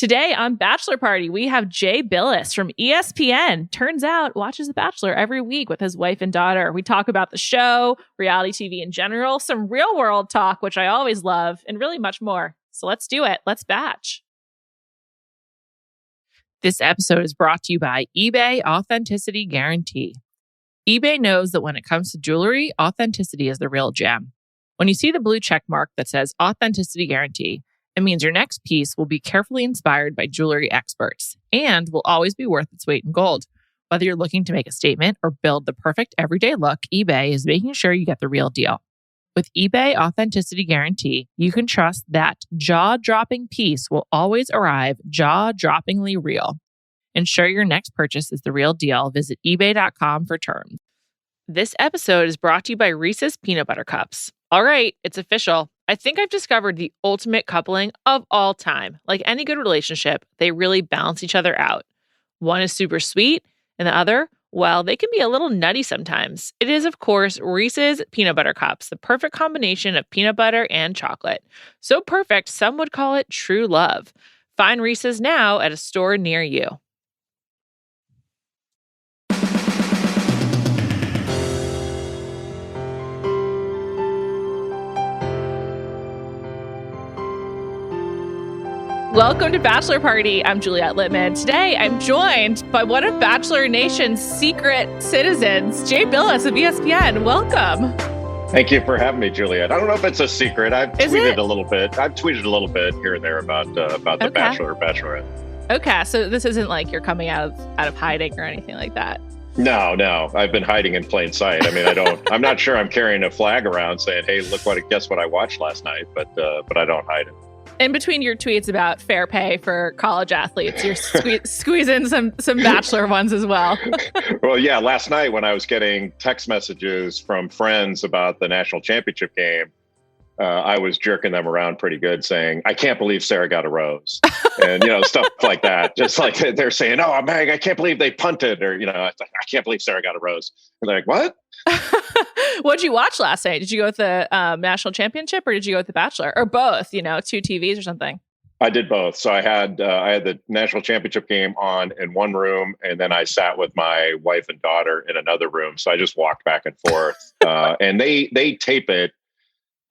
Today on Bachelor Party, we have Jay Bilas from ESPN. Turns out, watches The Bachelor every week with his wife and daughter. We talk about the show, reality TV in general, some real world talk, which I always love, and really much more. So let's do it. Let's batch. This episode is brought to you by eBay Authenticity Guarantee. eBay knows that when it comes to jewelry, authenticity is the real gem. When you see the blue check mark that says Authenticity Guarantee, it means your next piece will be carefully inspired by jewelry experts and will always be worth its weight in gold. Whether you're looking to make a statement or build the perfect everyday look, eBay is making sure you get the real deal. With eBay Authenticity Guarantee, you can trust that jaw-dropping piece will always arrive jaw-droppingly real. Ensure your next purchase is the real deal. Visit ebay.com for terms. This episode is brought to you by Reese's Peanut Butter Cups. All right, it's official. I think I've discovered the ultimate coupling of all time. Like any good relationship, they really balance each other out. One is super sweet, and the other, well, they can be a little nutty sometimes. It is, of course, Reese's Peanut Butter Cups, the perfect combination of peanut butter and chocolate. So perfect, some would call it true love. Find Reese's now at a store near you. Welcome to Bachelor Party. I'm Juliet Litman. Today, I'm joined by one of Bachelor Nation's secret citizens, Jay Bilas of ESPN. Welcome. Thank you for having me, Juliet. I don't know if it's a secret. I've tweeted a little bit. I've tweeted a little bit here and there about the Bachelor or Bachelorette. Okay, so this isn't like you're coming out of hiding or anything like that. No. I've been hiding in plain sight. I mean, I'm not sure I'm carrying a flag around saying, "Hey, guess what I watched last night," but I don't hide it. In between your tweets about fair pay for college athletes, you're squeezing some Bachelor ones as well. Well, yeah, last night when I was getting text messages from friends about the national championship game, I was jerking them around pretty good saying, "I can't believe Sarah got a rose." And, stuff like that. Just like they're saying, "Oh, Meg, I can't believe they punted," or, I can't believe Sarah got a rose. And they're like, "What?" What'd you watch last night? Did you go with the national championship or did you go with the Bachelor or both? Two TVs or something? I did both. So I had the national championship game on in one room, and then I sat with my wife and daughter in another room. So I just walked back and forth. And they tape it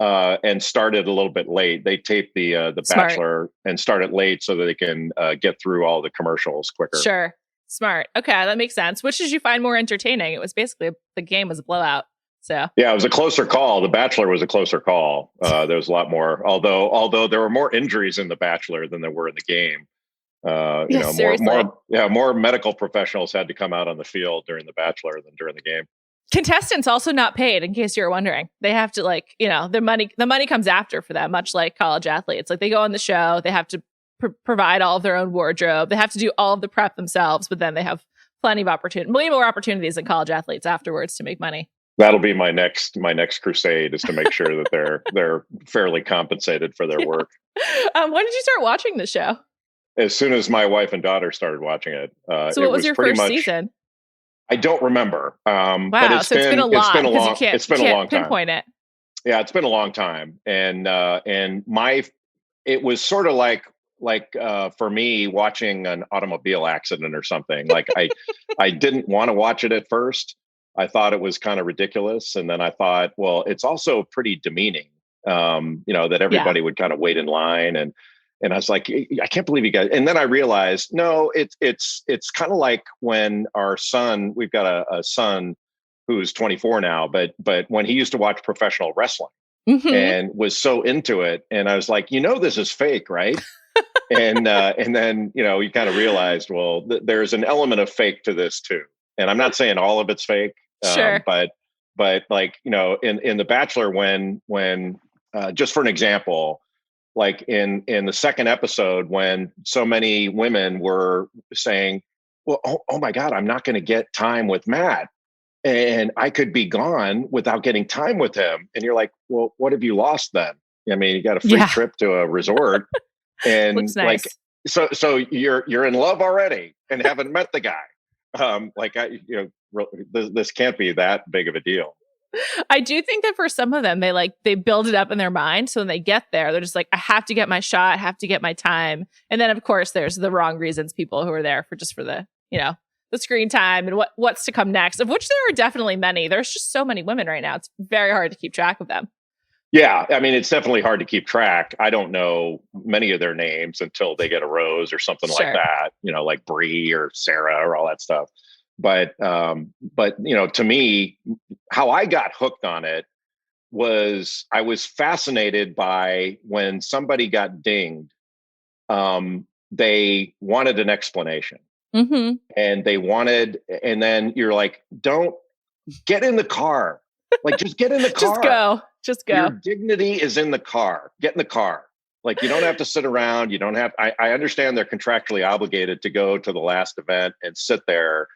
and started a little bit late. They tape the Bachelor and start it late so that they can get through all the commercials quicker. Sure. Smart. Okay, that makes sense. Which did you find more entertaining? It was basically the game was a blowout. So yeah, it was a closer call. The Bachelor was a closer call. There was a lot more, although there were more injuries in The Bachelor than there were in the game. More medical professionals had to come out on the field during The Bachelor than during the game. Contestants also not paid, in case you're wondering. They have to the money comes after for that, much like college athletes. Like they go on the show, they have to provide all of their own wardrobe. They have to do all of the prep themselves, but then they have plenty of opportunity, way more opportunities than college athletes afterwards to make money. That'll be my next crusade is to make sure that they're fairly compensated for their work. When did you start watching the show? As soon as my wife and daughter started watching it. So what was your first season? I don't remember. Wow, but it's been a lot. It's been a long time. Pinpoint it. Yeah, it's been a long time, and it was sort of like for me watching an automobile accident or something. Like I didn't want to watch it at first. I thought it was kind of ridiculous. And then I thought, well, it's also pretty demeaning, that everybody would kind of wait in line. And I was like, I can't believe you guys. And then I realized, no, it's kind of like when our son, we've got a son who's 24 now, but when he used to watch professional wrestling and was so into it. And I was like, this is fake, right? and then, you kind of realized, well, there's an element of fake to this too. And I'm not saying all of it's fake, sure. But like, in The Bachelor, when just for an example, like in the second episode, when so many women were saying, well, oh my God, I'm not going to get time with Matt and I could be gone without getting time with him. And you're like, well, what have you lost then? I mean, you got a free trip to a resort and looks nice. so you're in love already and haven't met the guy. This can't be that big of a deal. I do think that for some of them, they build it up in their mind. So when they get there, they're just like, I have to get my shot. I have to get my time. And then, of course, there's the wrong reasons people who are there for the, the screen time and what's to come next, of which there are definitely many. There's just so many women right now. It's very hard to keep track of them. Yeah, I mean, it's definitely hard to keep track. I don't know many of their names until they get a rose or something like that, like Bree or Sarah or all that stuff. But to me, how I got hooked on it was I was fascinated by when somebody got dinged, they wanted an explanation. Mm-hmm. And then you're like, don't get in the car. Like, just get in the car. Just go. Your dignity is in the car. Get in the car. Like, you don't have to sit around. You don't have, I understand they're contractually obligated to go to the last event and sit there,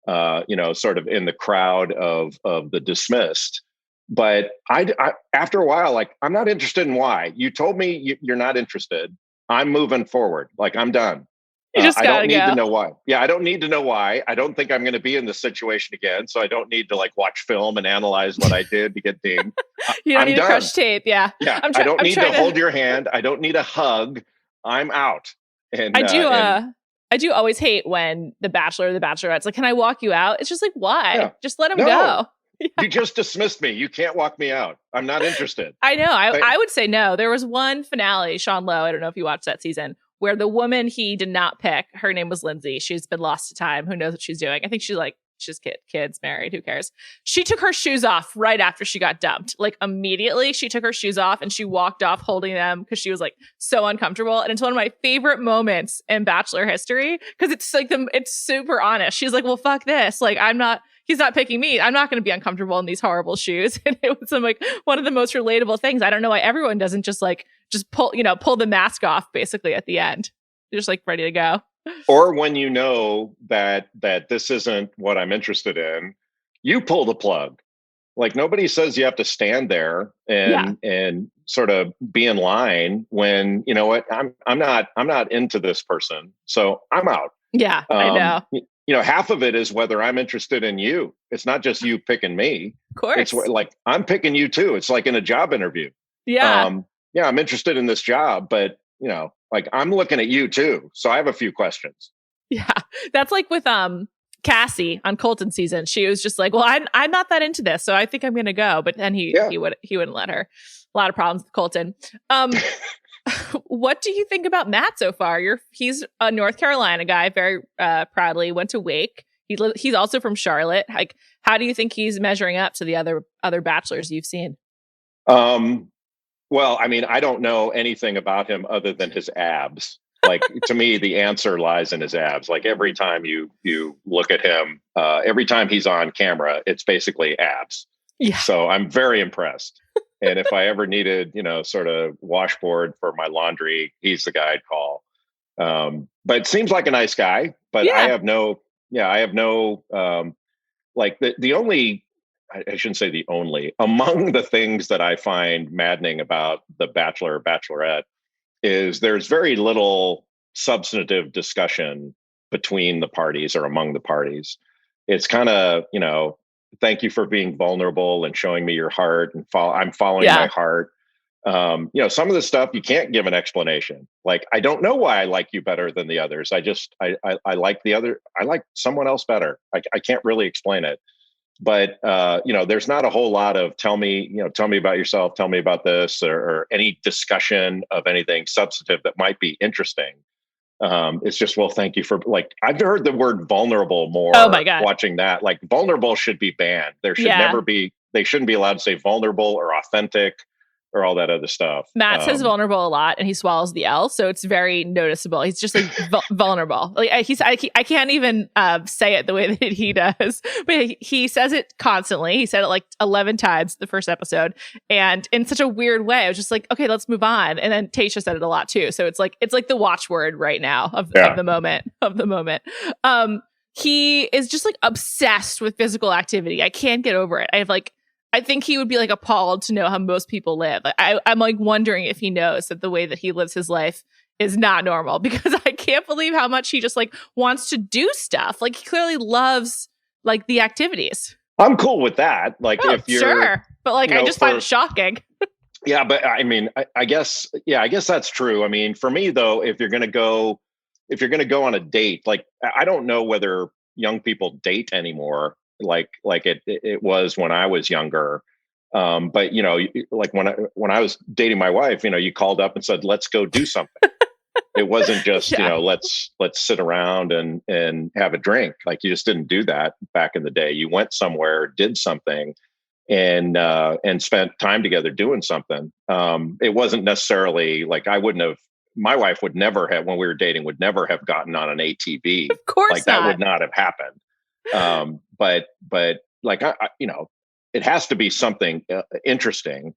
sort of in the crowd of the dismissed. But I after a while, like, I'm not interested in why. You told me you're not interested. I'm moving forward. Like, I'm done. You just I don't need go. to know why. Yeah, I don't need to know why. I don't think I'm going to be in this situation again. So I don't need to watch film and analyze what I did to get dinged. You don't need to crush tape. Yeah. Yeah. I don't need to hold your hand. I don't need a hug. I'm out. And I do always hate when the Bachelor or the Bachelorette's like, can I walk you out? It's just like, why? Yeah. Just let him go. Yeah. You just dismissed me. You can't walk me out. I'm not interested. I know. I would say no. There was one finale, Sean Lowe, I don't know if you watched that season, where the woman he did not pick, her name was Lindsay. She's been lost to time. Who knows what she's doing? I think she's kids, married. Who cares? She took her shoes off right after she got dumped. Like, immediately, she took her shoes off and she walked off holding them because she was like so uncomfortable. And it's one of my favorite moments in Bachelor history because it's like it's super honest. She's like, well, fuck this. Like, he's not picking me. I'm not going to be uncomfortable in these horrible shoes. And it was one of the most relatable things. I don't know why everyone doesn't just pull the mask off basically at the end. You're just ready to go. Or when you know that this isn't what I'm interested in, you pull the plug. Like, nobody says you have to stand there and sort of be in line when, you know what, I'm not into this person. So I'm out. Yeah, I know. Half of it is whether I'm interested in you. It's not just you picking me. Of course. It's like, I'm picking you too. It's like in a job interview. Yeah. I'm interested in this job, but I'm looking at you too. So I have a few questions. Yeah. That's like with Cassie on Colton's season. She was just like, well, I'm not that into this, so I think I'm going to go. But then he wouldn't let her. A lot of problems with Colton. What do you think about Matt so far? He's a North Carolina guy, very proudly went to Wake. He's also from Charlotte. Like, how do you think he's measuring up to the other bachelors you've seen? Well, I mean, I don't know anything about him other than his abs. Like, to me, the answer lies in his abs. Like, every time you look at him, every time he's on camera, it's basically abs. Yeah. So I'm very impressed. And if I ever needed, sort of washboard for my laundry, he's the guy I'd call. But it seems like a nice guy. But I have no, the only, I shouldn't say the only, among the things that I find maddening about the Bachelor or Bachelorette is there's very little substantive discussion between the parties or among the parties. It's kind of, thank you for being vulnerable and showing me your heart, and I'm following my heart. Some of the stuff you can't give an explanation. Like, I don't know why I like you better than the others. I like the other. I like someone else better. I can't really explain it. But, there's not a whole lot of tell me about yourself, tell me about this, or any discussion of anything substantive that might be interesting. It's just, well, thank you for, I've heard the word vulnerable more. Oh my God. Watching that. Like, vulnerable should be banned. There should never be, they shouldn't be allowed to say vulnerable or authentic or all that other stuff. Matt says vulnerable a lot, and he swallows the L, so it's very noticeable. He's just like vulnerable. Like, I can't even say it the way that he does, but he says it constantly. He said it like 11 times the first episode, and in such a weird way. I was just like, okay, let's move on. And then Tayshia said it a lot too. So it's like the watchword right now of the moment. He is just like obsessed with physical activity. I can't get over it. I think he would be like appalled to know how most people live. I'm like wondering if he knows that the way that he lives his life is not normal, because I can't believe how much he just like wants to do stuff. Like, he clearly loves like the activities. I'm cool with that. Like Oh, if you're, sure. But like, you I know, just find it for shocking. yeah, but I mean, I guess, yeah, I guess that's true. I mean, for me though, if you're gonna go on a date, like I don't know whether young people date anymore, like it was when I was younger. But you know, like when I was dating my wife, you know, you called up and said, "Let's go do something." It wasn't just, you Yeah. know, let's sit around and have a drink. Like you just didn't do that back in the day. You went somewhere, did something, and spent time together doing something. It wasn't necessarily like I wouldn't have. My wife would never have, when we were dating, would never have gotten on an ATV. Of course Like that not. would not have happened. But like you know, it has to be something interesting.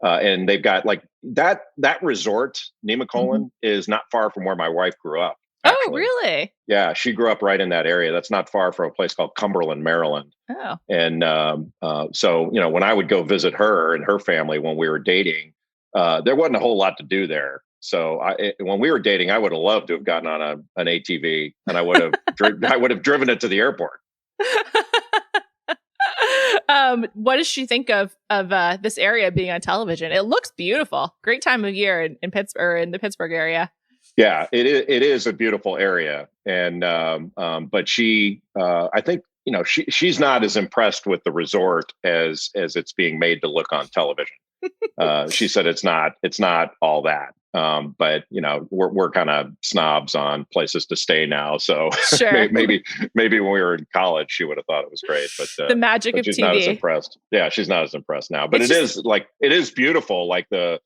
And they've got like that resort, Mhm. Nemacolin, is not far from where my wife grew up. Oh, Actually, really? yeah, she grew up right in that area. That's not far from a place called Cumberland, Maryland. Oh. And so, you know, when I would go visit her and her family when we were dating, there wasn't a whole lot to do there. So when we were dating, I would have loved to have gotten on an ATV, and I would have driven it to the airport. What does she think of this area being on television? It looks beautiful. Great time of year in Pittsburgh, in the Pittsburgh area. Yeah, it is a beautiful area, and but I think, you know, she's not as impressed with the resort as it's being made to look on television. She said it's not all that. But you know, we're kind of snobs on places to stay now. So Sure. maybe when we were in college, she would have thought it was great, The magic but of she's not as TV. impressed. Yeah, she's not as impressed now. But It's just it is beautiful, like the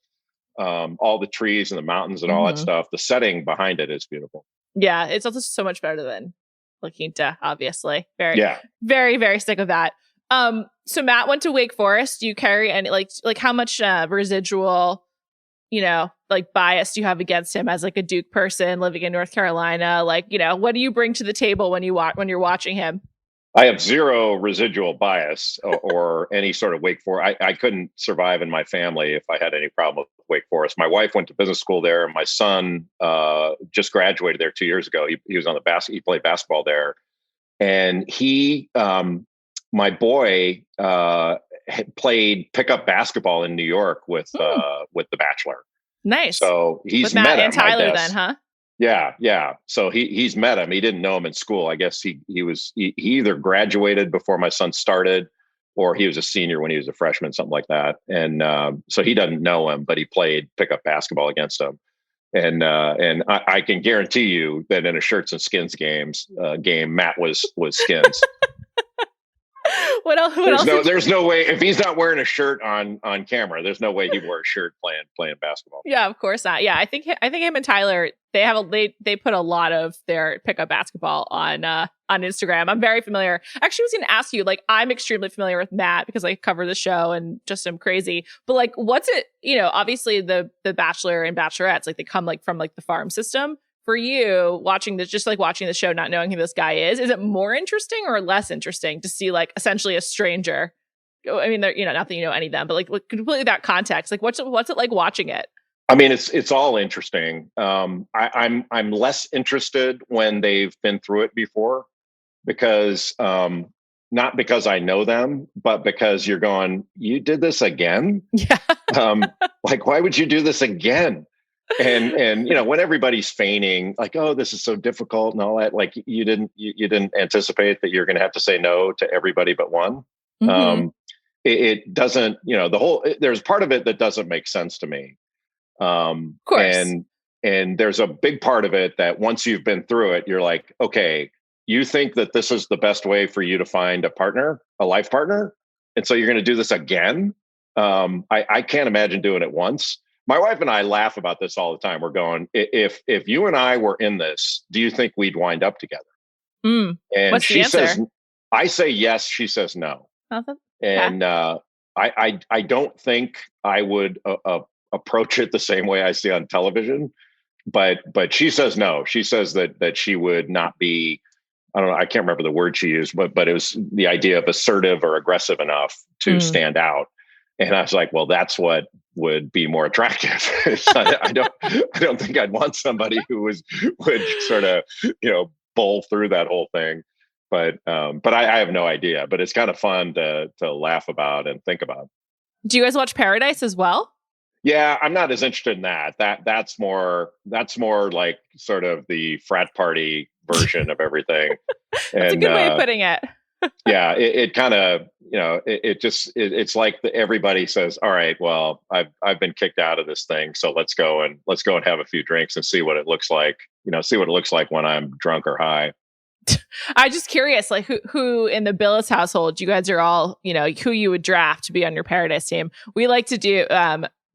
all the trees and the mountains and all that Mhm. stuff. The setting behind it is beautiful. Yeah, it's also so much better than La Quinta, obviously. Very, Yeah. very, very sick of that. So Matt went to Wake Forest. Do you carry any like how much residual, like bias do you have against him as like a Duke person living in North Carolina? Like, what do you bring to the table when when you're watching him? I have zero residual bias or any sort of Wake Forest. I couldn't survive in my family if I had any problem with Wake Forest. My wife went to business school there. My son just graduated there 2 years ago. He was on the he played basketball there, and my boy, had played pickup basketball in New York Hmm, with the Bachelor. nice. So With he's Matt met and him, I Tyler then, guess. huh? Yeah, yeah. So he's met him. He didn't know him in school. I guess he either graduated before my son started, or he was a senior when he was a freshman, something like that. And so he doesn't know him, but he played pickup basketball against him. And I can guarantee you that in a shirts and skins game, Matt was skins. What else? What else? There's no way, if he's not wearing a shirt on camera, there's no way he wore a shirt playing basketball. Yeah, of course not. Yeah, I think him and Tyler, they put a lot of their pickup basketball on Instagram. I'm very familiar. Actually, I was going to ask you, like, I'm extremely familiar with Matt because I cover the show and just am crazy. But like, what's it? Obviously the Bachelor and Bachelorettes, like they come like from like the farm system. For you, watching this, just like watching the show, not knowing who this guy is it more interesting or less interesting to see like essentially a stranger? I mean, they're, not that you know any of them, but like completely that context. Like, what's it like watching it? I mean, it's all interesting. I'm less interested when they've been through it before, because not because I know them, but because you're going, you did this again. Yeah. Like, why would you do this again? And when everybody's feigning like, oh, this is so difficult and all that, like you didn't anticipate that you're going to have to say no to everybody but one. Mm-hmm. Um, it doesn't, there's part of it that doesn't make sense to me. Of course. And there's a big part of it that once you've been through it, you're like, okay, you think that this is the best way for you to find a partner, a life partner, and so you're going to do this again. I can't imagine doing it once. My wife and I laugh about this all the time. We're going, if you and I were in this, do you think we'd wind up together? Mm. And What's the she says, answer? I say yes. She says no. Okay. And I don't think I would approach it the same way I see on television. But she says no. She says that she would not be. I don't know. I can't remember the word she used, but it was the idea of assertive or aggressive enough to Mm. stand out. And I was like, well, that's what would be more attractive. I don't think I'd want somebody who would sort of, bowl through that whole thing. But I have no idea. But it's kind of fun to laugh about and think about. Do you guys watch Paradise as well? Yeah, I'm not as interested in that. That's more like sort of the frat party version of everything. That's a And good way of putting it. yeah, it kind of, it's like everybody says, all right, well, I've been kicked out of this thing, so let's go and have a few drinks and see what it looks like. See what it looks like when I'm drunk or high. I'm just curious, like who in the Bilas household, you guys are all, who you would draft to be on your Paradise team. We like to do,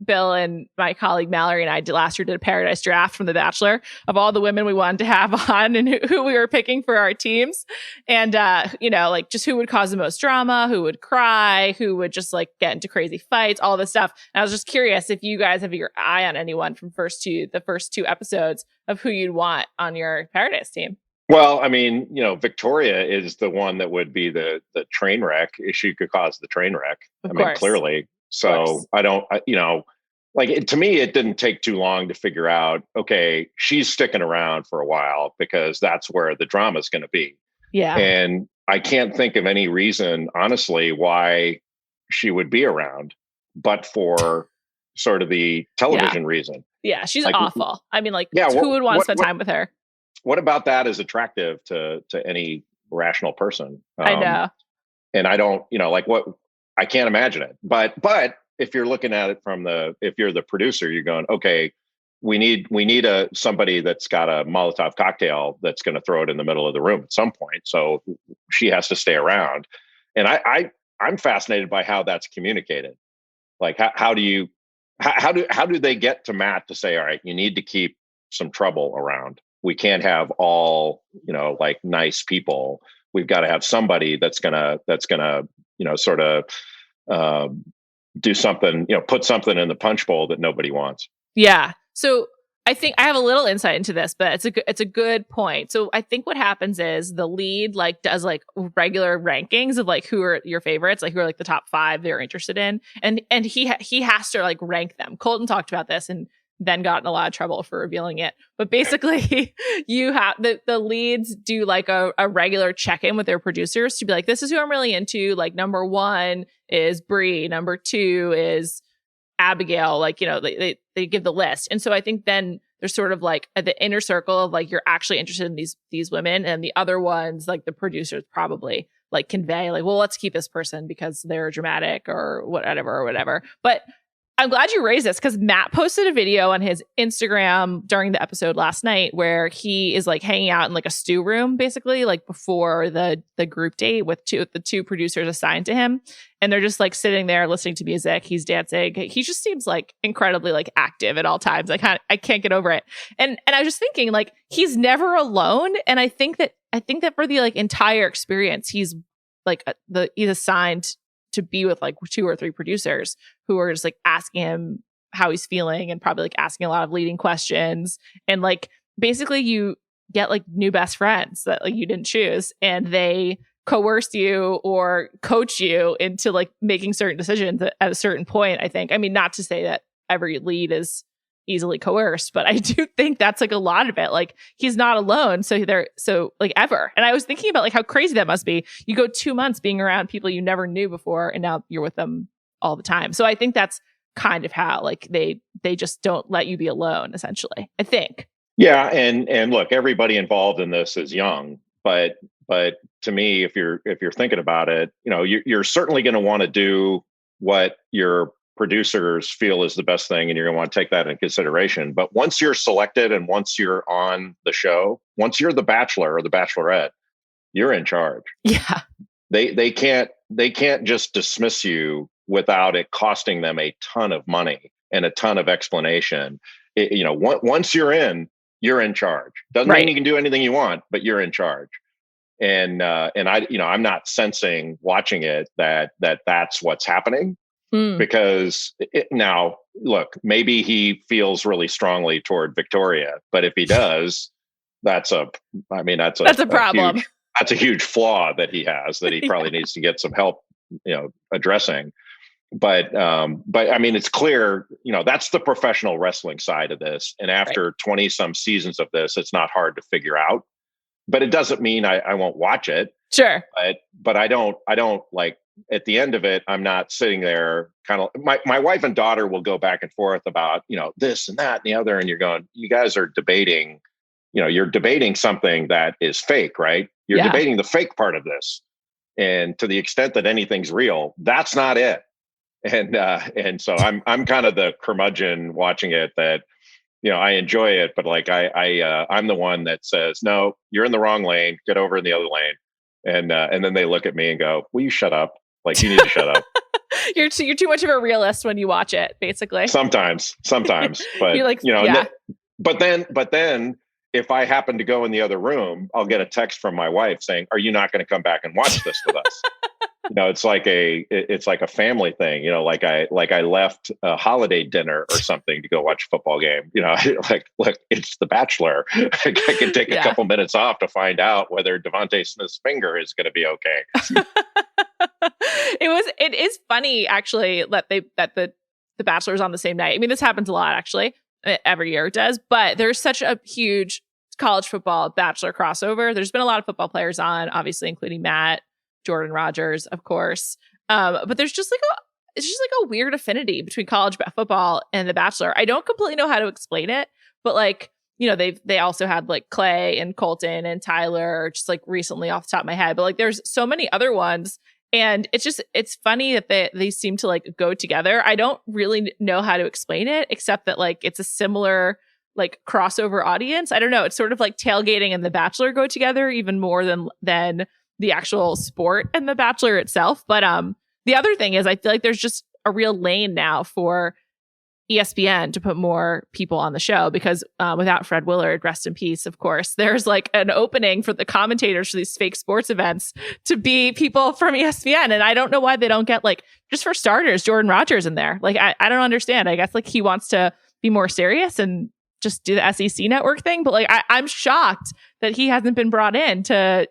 Bill and my colleague Mallory and I last year did a Paradise draft from The Bachelor of all the women we wanted to have on and who we were picking for our teams. And, like just who would cause the most drama, who would cry, who would just like get into crazy fights, all this stuff. And I was just curious if you guys have your eye on anyone from the first two episodes of who you'd want on your Paradise team. Well, I mean, Victoria is the one that would be the train wreck. She could cause the train wreck. Of course. Clearly. So to me, it didn't take too long to figure out, okay, she's sticking around for a while because that's where the drama is going to be. Yeah. And I can't think of any reason, honestly, why she would be around, but for sort of the television reason. Yeah. She's awful. I mean, who would want to spend time with her? What about that is attractive to any rational person? I know. And I don't, I can't imagine it. But if you're looking at it if you're the producer, you're going, okay, we need somebody that's got a Molotov cocktail that's going to throw it in the middle of the room at some point. So she has to stay around. And I'm fascinated by how that's communicated. Like how do they get to Matt to say, all right, you need to keep some trouble around. We can't have all, nice people. We've got to have somebody that's gonna, sort of do something, put something in the punch bowl that nobody wants. Yeah. So I think I have a little insight into this, but it's a good point. So I think what happens is the lead does regular rankings of who are your favorites, who are the top 5 they're interested in, and he has to rank them. Colton talked about this and then got in a lot of trouble for revealing it. But basically, you have the leads do a regular check-in with their producers to be like, this is who I'm really into. Number 1 is Bree, number 2 is Abigail. They give the list. And so I think then there's sort of at the inner circle of you're actually interested in these women, and the other ones, the producers probably convey well, let's keep this person because they're dramatic or whatever. But I'm glad you raised this because Matt posted a video on his Instagram during the episode last night where he is hanging out in a stew room, basically before the group date with the two producers assigned to him. And they're just sitting there listening to music. He's dancing. He just seems incredibly active at all times. I can't get over it. And I was just thinking he's never alone. And I think that for the entire experience, he's he's assigned to be with 2 or 3 producers who are just asking him how he's feeling and probably asking a lot of leading questions. And basically you get new best friends that you didn't choose, and they coerce you or coach you into making certain decisions at a certain point. I think, I mean, not to say that every lead is easily coerced, but I do think that's a lot of it. He's not alone. So ever. And I was thinking about how crazy that must be. You go 2 months being around people you never knew before, and now you're with them all the time. So I think that's kind of how they just don't let you be alone, essentially, I think. Yeah. And look, everybody involved in this is young, but to me, if you're thinking about it, you're certainly going to want to do what your producers feel is the best thing, and you're going to want to take that into consideration. But once you're selected and once you're on the show, once you're the Bachelor or the Bachelorette, you're in charge. Yeah. They can't just dismiss you without it costing them a ton of money and a ton of explanation. Once you're in charge. Doesn't mean you can do anything you want, but you're in charge. And I'm not sensing watching it that's what's happening. Because now, look, maybe he feels really strongly toward Victoria, but if he does, that's a problem. That's a huge flaw that he has that he probably needs to get some help, addressing. But I mean, it's clear, that's the professional wrestling side of this. And after 20 some seasons of this, it's not hard to figure out. But it doesn't mean I won't watch it. Sure. But I don't like, at the end of it, I'm not sitting there kind of, my wife and daughter will go back and forth about, this and that and the other. And you're going, you guys are debating, you're debating something that is fake, right? You're debating the fake part of this. And to the extent that anything's real, that's not it. And so I'm kind of the curmudgeon watching it that, I enjoy it, but like I'm the one that says, no, you're in the wrong lane, get over in the other lane. And then they look at me and go, will you shut up? Like, you need to shut up. You're too much of a realist when you watch it, basically. Sometimes, but you're like, but then if I happen to go in the other room, I'll get a text from my wife saying, are you not going to come back and watch this with us? It's like a family thing, like I left a holiday dinner or something to go watch a football game, like, look, it's The Bachelor. I can take a couple minutes off to find out whether Devontae Smith's finger is going to be okay. It is funny actually that the Bachelor's on the same night. I mean, this happens a lot actually. Every year it does, but there's such a huge college football Bachelor crossover. There's been a lot of football players on, obviously, including Matt, Jordan Rogers, of course. But there's just like a weird affinity between college football and The Bachelor. I don't completely know how to explain it, but like, they also had like Clay and Colton and Tyler, just like recently off the top of my head, but like there's so many other ones. And it's funny that they seem to like go together. I don't really know how to explain it, except that like it's a similar like crossover audience. I don't know. It's sort of like tailgating and The Bachelor go together even more than the actual sport and The Bachelor itself. But the other thing is I feel like there's just a real lane now for ESPN to put more people on the show because without Fred Willard, rest in peace, of course, there's like an opening for the commentators for these fake sports events to be people from ESPN. And I don't know why they don't get like, just for starters, Jordan Rogers in there. Like, I don't understand. I guess like he wants to be more serious and just do the SEC network thing. But like, I'm shocked that he hasn't been brought in to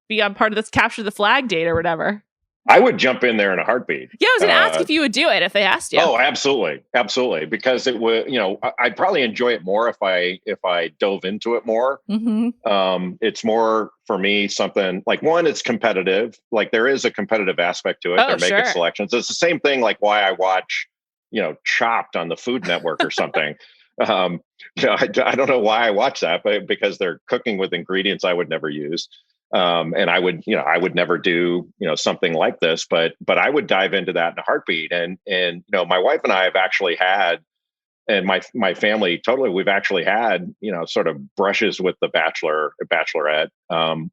be on part of this capture the flag date or whatever. I would jump in there in a heartbeat. Yeah, I was going to ask if you would do it if they asked you. Oh, absolutely. Absolutely. Because it would, I'd probably enjoy it more if I dove into it more. Mm-hmm. It's more for me something like, one, it's competitive. Like there is a competitive aspect to it. Oh, They're making sure. selections. It's the same thing like why I watch, Chopped on the Food Network or something. I don't know why I watch that, but because they're cooking with ingredients I would never use. And I would never do, something like this, but I would dive into that in a heartbeat. And, my wife and I have actually had, and my family totally, we've actually had, sort of brushes with the Bachelor, Bachelorette.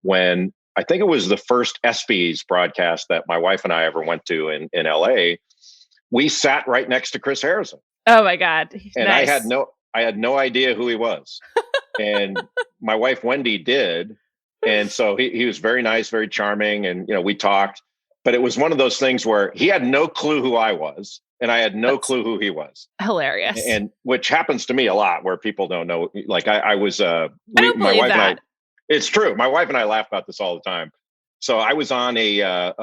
When I think it was the first ESPYs broadcast that my wife and I ever went to in LA, we sat right next to Chris Harrison. Oh my God. And nice. I had no idea who he was. And my wife, Wendy, did. And so he was very nice, very charming. And, we talked, but it was one of those things where he had no clue who I was and I had no clue who he was. Hilarious. And which happens to me a lot where people don't know. Like I was, I don't my believe wife that. and I, it's true. My wife and I laugh about this all the time. So I was on a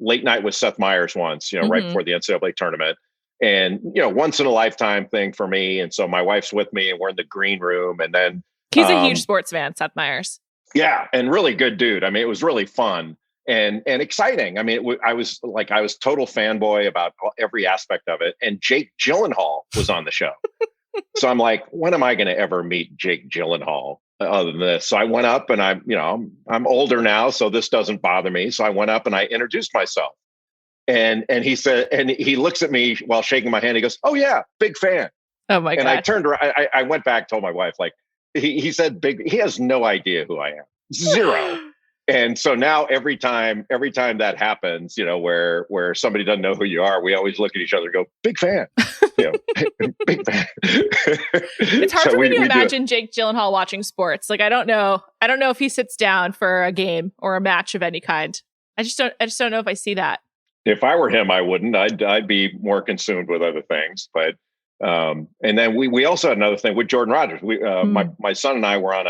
late night with Seth Meyers once, right before the NCAA tournament. And, once in a lifetime thing for me. And so my wife's with me and we're in the green room. And then he's a huge sports fan, Seth Meyers. Yeah. And really good dude. I mean, it was really fun and exciting. I mean, I was total fanboy about every aspect of it. And Jake Gyllenhaal was on the show. So I'm like, when am I going to ever meet Jake Gyllenhaal other than this? So I went up and I'm older now, so this doesn't bother me. So I went up and I introduced myself. And he said, and he looks at me while shaking my hand. He goes, "Oh yeah, big fan." Oh my God. And I turned around, I went back, told my wife, like, he said big, he has no idea who I am. Zero. And so now every time that happens, where somebody doesn't know who you are, we always look at each other and go, "Big fan." Big fan. It's hard for me to imagine Jake Gyllenhaal watching sports. Like, I don't know if he sits down for a game or a match of any kind. I just don't know if I see that. If I were him, I wouldn't. I'd be more consumed with other things. But and then we also had another thing with Jordan Rogers. My son and I were on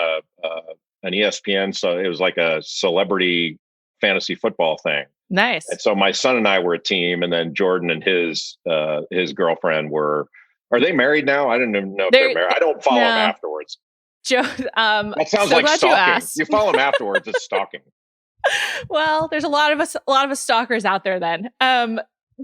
an ESPN, so it was like a celebrity fantasy football thing. Nice. And so my son and I were a team, and then Jordan and his girlfriend were. Are they married now? I don't even know if they're married. I don't follow them afterwards. Joe, that sounds like stalking. You follow them afterwards, it's stalking. Well, there's a lot of us stalkers out there then.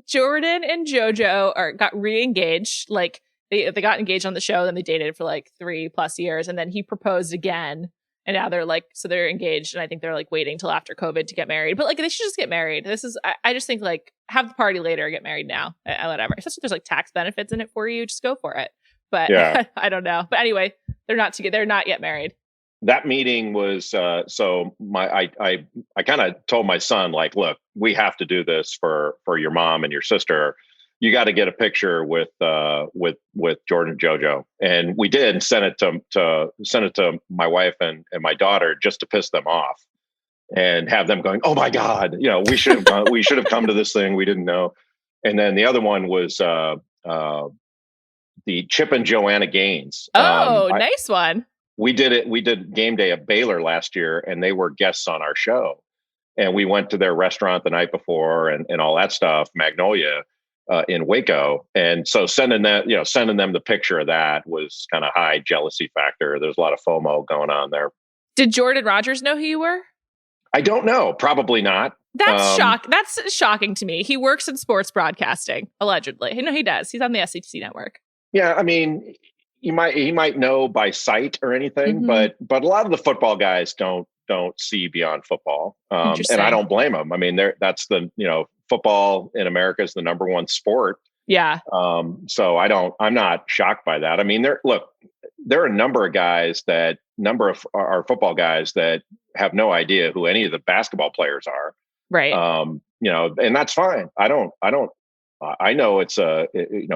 Jordan and JoJo got re-engaged. Like they got engaged on the show, then they dated for like 3+ years, and then he proposed again. And now they're engaged, and I think they're like waiting till after COVID to get married. But like they should just get married. I just think like have the party later, get married now, whatever. Especially if there's like tax benefits in it for you, just go for it. But yeah. I don't know. But anyway, they're not yet married. That meeting was so I kind of told my son, like, look, we have to do this for your mom and your sister. You got to get a picture with Jordan and JoJo, and we did, and sent it to my wife and my daughter just to piss them off and have them going, oh my God, we should have come to this thing, we didn't know. And then the other one was the Chip and Joanna Gaines. Nice one. We did game day at Baylor last year, and they were guests on our show, and we went to their restaurant the night before and all that stuff, Magnolia. In Waco, and so sending them the picture of that was kind of high jealousy factor. There's a lot of FOMO going on there. Did Jordan Rogers know who you were? I don't know. Probably not. That's shocking to me. He works in sports broadcasting, allegedly. No, he does. He's on the SEC network. Yeah, I mean, he might know by sight or anything, but a lot of the football guys don't see beyond football, and I don't blame them. I mean, that's the football in America is the number one sport. Yeah. So I'm not shocked by that. I mean, there are a number of our football guys that have no idea who any of the basketball players are. Right. And that's fine. I know it's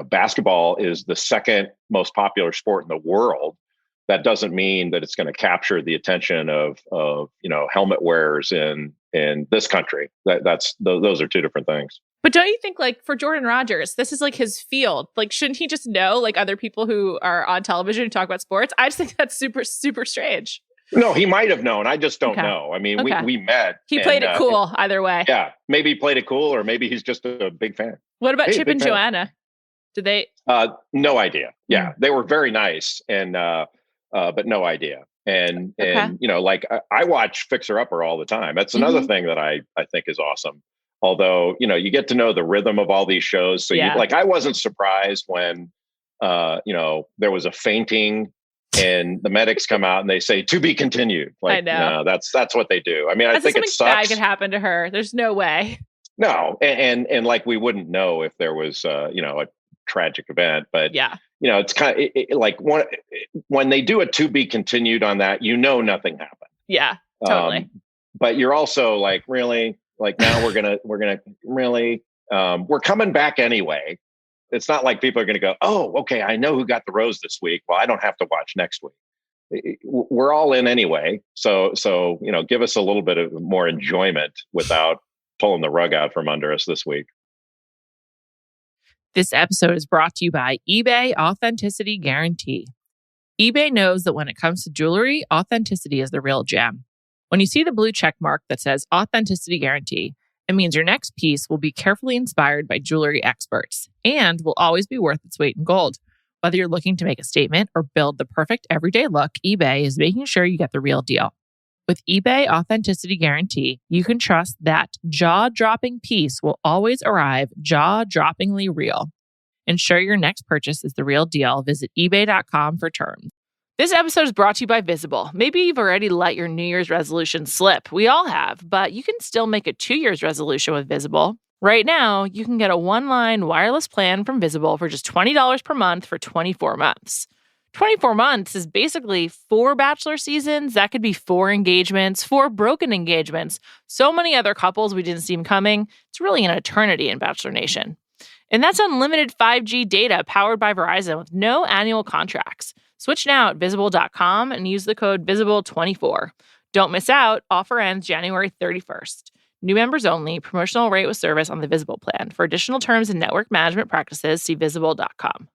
basketball is the second most popular sport in the world. That doesn't mean that it's going to capture the attention of helmet wearers in this country. Those are two different things. But don't you think, like, for Jordan Rogers, this is like his field? Like, shouldn't he just know, like, other people who are on television who talk about sports? I just think that's super, super strange. No, he might have known. I just don't know. I mean, we met. He played it cool either way. Yeah, maybe he played it cool, or maybe he's just a big fan. What about Chip and Joanna? Did they? No idea. Yeah, they were very nice, and but no idea. And like I watch Fixer Upper all the time. That's another thing that I think is awesome. Although, you get to know the rhythm of all these shows. So I wasn't surprised when, there was a fainting and the medics come out and they say, to be continued. Like, I know. No, that's what they do. I mean, I think it sucks. Bad could happen to her. There's no way. No. And like, we wouldn't know if there was, a tragic event, but it's kind of like when they do a to be continued on that, nothing happened. Yeah, totally. But you're also like, really, like, now we're gonna really, we're coming back anyway. It's not like people are going to go, oh, okay, I know who got the rose this week. Well, I don't have to watch next week. We're all in anyway. So, give us a little bit of more enjoyment without pulling the rug out from under us this week. This episode is brought to you by eBay Authenticity Guarantee. eBay knows that when it comes to jewelry, authenticity is the real gem. When you see the blue check mark that says Authenticity Guarantee, it means your next piece will be carefully inspired by jewelry experts and will always be worth its weight in gold. Whether you're looking to make a statement or build the perfect everyday look, eBay is making sure you get the real deal. With eBay Authenticity Guarantee, you can trust that jaw-dropping piece will always arrive jaw-droppingly real. Ensure your next purchase is the real deal. Visit ebay.com for terms. This episode is brought to you by Visible. Maybe you've already let your New Year's resolution slip. We all have, but you can still make a 2 year's resolution with Visible. Right now, you can get a one-line wireless plan from Visible for just $20 per month for 24 months. 24 months is basically 4 Bachelor seasons. That could be 4 engagements, 4 broken engagements, so many other couples we didn't see them coming. It's really an eternity in Bachelor Nation. And that's unlimited 5G data powered by Verizon with no annual contracts. Switch now at Visible.com and use the code VISIBLE24. Don't miss out. Offer ends January 31st. New members only. Promotional rate with service on the Visible plan. For additional terms and network management practices, see Visible.com.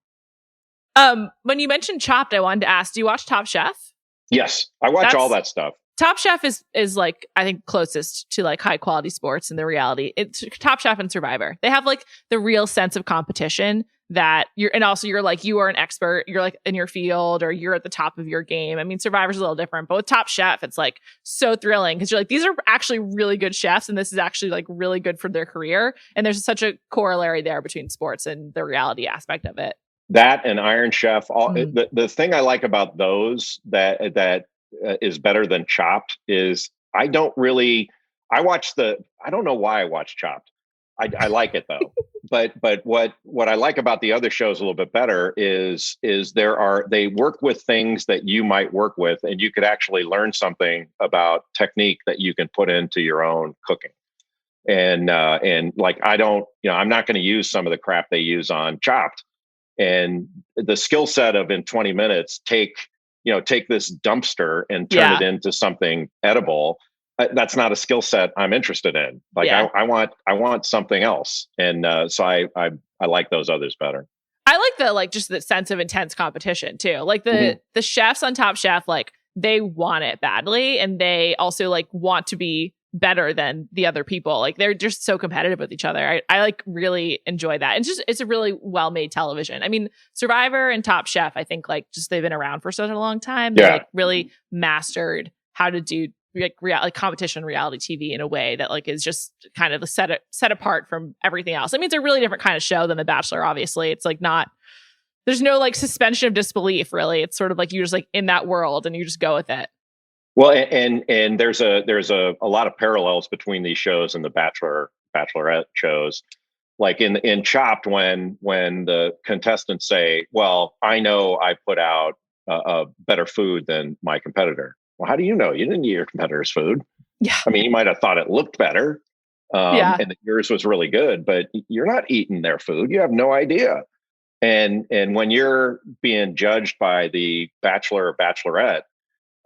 When you mentioned Chopped, I wanted to ask, do you watch Top Chef? Yes, I watch all that stuff. Top Chef is like, I think, closest to like high quality sports in the reality. It's Top Chef and Survivor. They have like the real sense of competition that and also you're like, you are an expert, you're like in your field, or you're at the top of your game. I mean, Survivor's a little different, but with Top Chef, it's like so thrilling because you're like, these are actually really good chefs, and this is actually like really good for their career. And there's such a corollary there between sports and the reality aspect of it. That and Iron Chef, the thing I like about those that is better than Chopped is I don't know why I watch Chopped. I like it though. But what I like about the other shows a little bit better is they work with things that you might work with, and you could actually learn something about technique that you can put into your own cooking. And like I'm not going to use some of the crap they use on Chopped. And the skill set of in 20 minutes, take this dumpster and turn it into something edible. That's not a skill set I'm interested in. Like I want something else. And so I like those others better. I like just the sense of intense competition too. Like the chefs on Top Chef, like they want it badly, and they also like want to be better than the other people. Like they're just so competitive with each other. I like really enjoy that. And it's a really well-made television. I mean, Survivor and Top Chef, I think like just they've been around for such a long time. They like really mastered how to do like competition reality TV in a way that like is just kind of set apart from everything else. I mean, it's a really different kind of show than The Bachelor, obviously. It's like there's no like suspension of disbelief, really. It's sort of like you're just like in that world and you just go with it. Well, and there's a lot of parallels between these shows and the Bachelorette shows. Like in Chopped, when the contestants say, "Well, I know I put out a better food than my competitor." Well, how do you know? You didn't eat your competitor's food. Yeah. I mean, you might have thought it looked better, and that yours was really good, but you're not eating their food. You have no idea. And when you're being judged by the Bachelor or Bachelorette,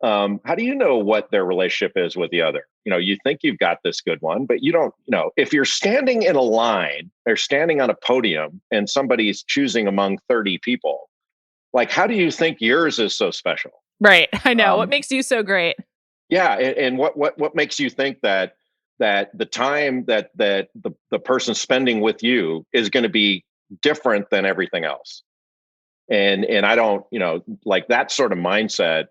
how do you know what their relationship is with the other? You think you've got this good one, but you don't. If you're standing in a line or standing on a podium and somebody's choosing among 30 people, like, how do you think yours is so special? Right. I know. What makes you so great? Yeah. And what makes you think that the time that the person's spending with you is going to be different than everything else? And I don't, like that sort of mindset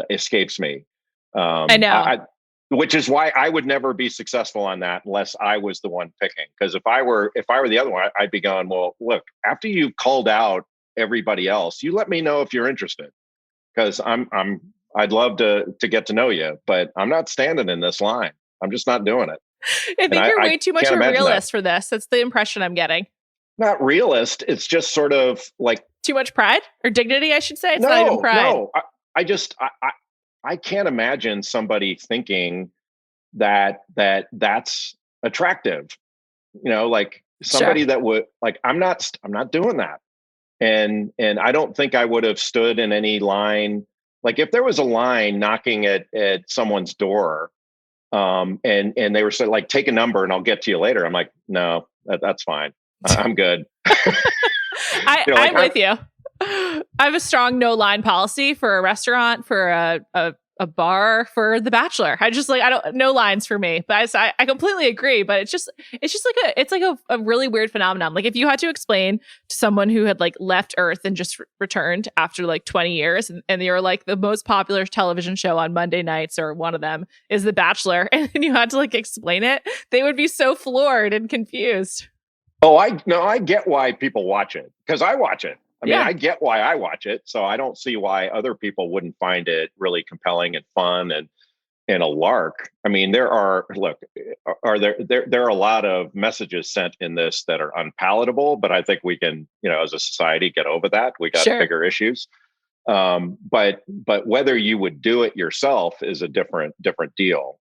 escapes me. I know. Which is why I would never be successful on that unless I was the one picking. Because if I were the other one, I'd be going, well, look, after you called out everybody else, you let me know if you're interested. Because I'd love to get to know you, but I'm not standing in this line. I'm just not doing it. I think you're way too much of a realist for this. That's the impression I'm getting. Not realist. It's just sort of like too much pride or dignity, I should say. It's not even pride. No, I can't imagine somebody thinking that's attractive. Like somebody that would like. I'm not doing that. And I don't think I would have stood in any line. Like if there was a line knocking at someone's door, and they were saying like, take a number and I'll get to you later. I'm like, no, that's fine. I'm good. I'm with you. I have a strong no line policy for a restaurant, for a bar, for The Bachelor. I just like, no lines for me, but I completely agree. But it's just like a really weird phenomenon. Like if you had to explain to someone who had like left Earth and just returned after like 20 years and they were like the most popular television show on Monday nights, or one of them is The Bachelor, and you had to like explain it, they would be so floored and confused. Oh, I get why people watch it, because I watch it. I mean, I get why I watch it, so I don't see why other people wouldn't find it really compelling and fun and a lark. I mean, there are a lot of messages sent in this that are unpalatable, but I think we can, as a society, get over that. We got bigger issues. But whether you would do it yourself is a different deal.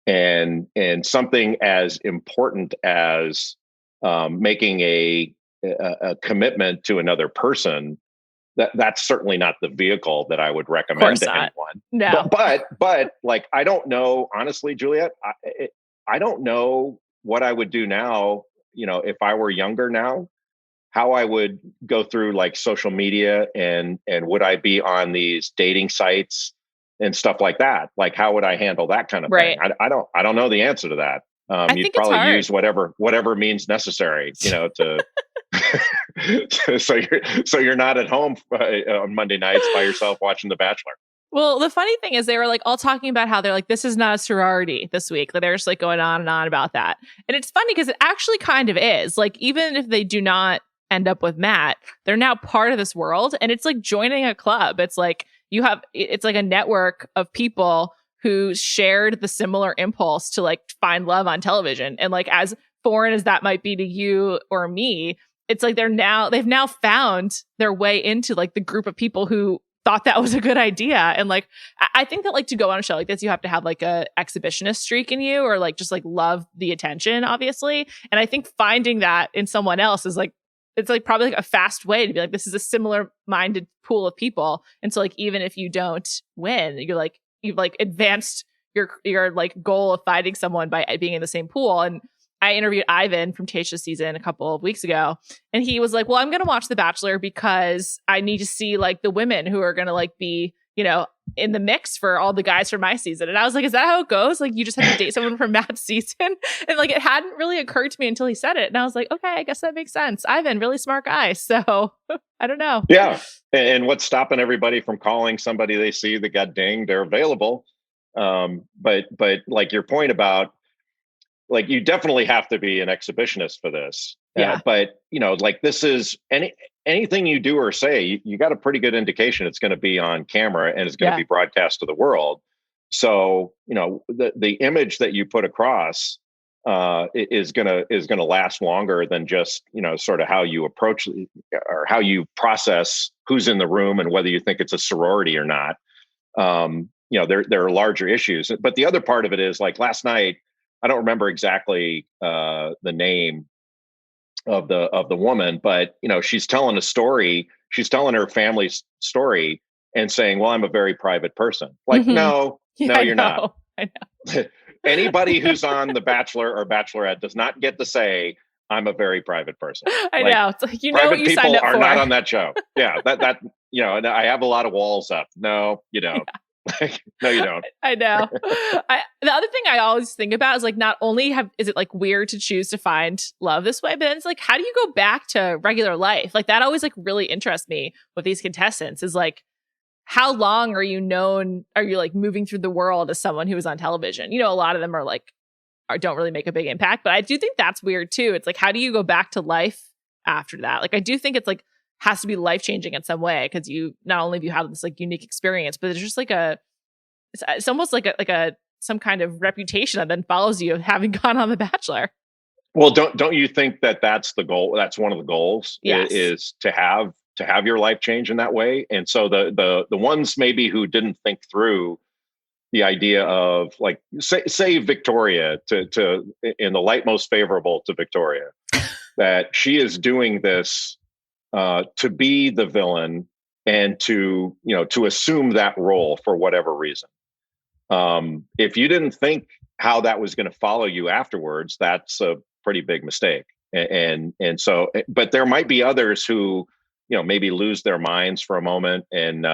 And something as important as making a commitment to another person, that's certainly not the vehicle that I would recommend to anyone. No, but like, I don't know, honestly, Juliet, I don't know what I would do now. If I were younger now, how I would go through like social media and would I be on these dating sites and stuff like that? Like, how would I handle that kind of thing? I don't know the answer to that. You'd probably use whatever means necessary, to So you're not at home on Monday nights by yourself watching The Bachelor. Well, the funny thing is they were like all talking about how they're like, this is not a sorority this week. That they're just like going on and on about that. And it's funny because it actually kind of is. Like, even if they do not end up with Matt, they're now part of this world. And it's like joining a club. It's like it's like a network of people who shared the similar impulse to like find love on television. And like, as foreign as that might be to you or me, it's like they've now found their way into like the group of people who thought that was a good idea. And like, I think that like to go on a show like this, you have to have like a exhibitionist streak in you, or like just like love the attention, obviously. And I think finding that in someone else is like, it's like probably like a fast way to be like, this is a similar minded pool of people. And so like, even if you don't win, you've like advanced your like goal of finding someone by being in the same pool. And I interviewed Ivan from Tasha's season a couple of weeks ago, and he was like, well, I'm going to watch The Bachelor because I need to see like the women who are going to like be, you know, in the mix for all the guys from my season. And I was like, is that how it goes? Like, you just have to date someone from Matt's season? And like, it hadn't really occurred to me until he said it. And I was like, okay, I guess that makes sense. Ivan, really smart guy. So I don't know. Yeah. And what's stopping everybody from calling somebody they see that got dinged? They're available. But like your point about, like, you definitely have to be an exhibitionist for this. Yeah. But, you know, like, this is anything you do or say, you got a pretty good indication it's going to be on camera and it's going to be broadcast to the world. So, you know, the image that you put across is going to last longer than just, you know, sort of how you approach or how you process who's in the room and whether you think it's a sorority or not. You know, there are larger issues. But the other part of it is, like, last night, I don't remember exactly the name of the woman, but, you know, she's telling a story. She's telling her family's story and saying, well, I'm a very private person. Like, no, you're not. I know. Anybody who's on The Bachelor or Bachelorette does not get to say, I'm a very private person. I know. It's like, you know what you signed up for. Private people are not on that show. Yeah, that you know, and I have a lot of walls up. No, you don't. Yeah. No, you don't. I know. The other thing I always think about is like, not only is it like weird to choose to find love this way, but then it's like, how do you go back to regular life? Like, that always like really interests me with these contestants, is like, how long are you like moving through the world as someone who is on television? You know, a lot of them are like, don't really make a big impact, but I do think that's weird too. It's like, how do you go back to life after that? Like, I do think it's like, has to be life-changing in some way, because you not only have you had this like unique experience, but it's just like it's almost like some kind of reputation that then follows you of having gone on The Bachelor. Well, don't you think that that's the goal? That's one of the goals. Yes. Is to have your life change in that way. And so the ones maybe who didn't think through the idea of, like, say Victoria, to in the light most favorable to Victoria, that she is doing this to be the villain and to assume that role for whatever reason. If you didn't think how that was going to follow you afterwards, that's a pretty big mistake. And so, but there might be others who, you know, maybe lose their minds for a moment and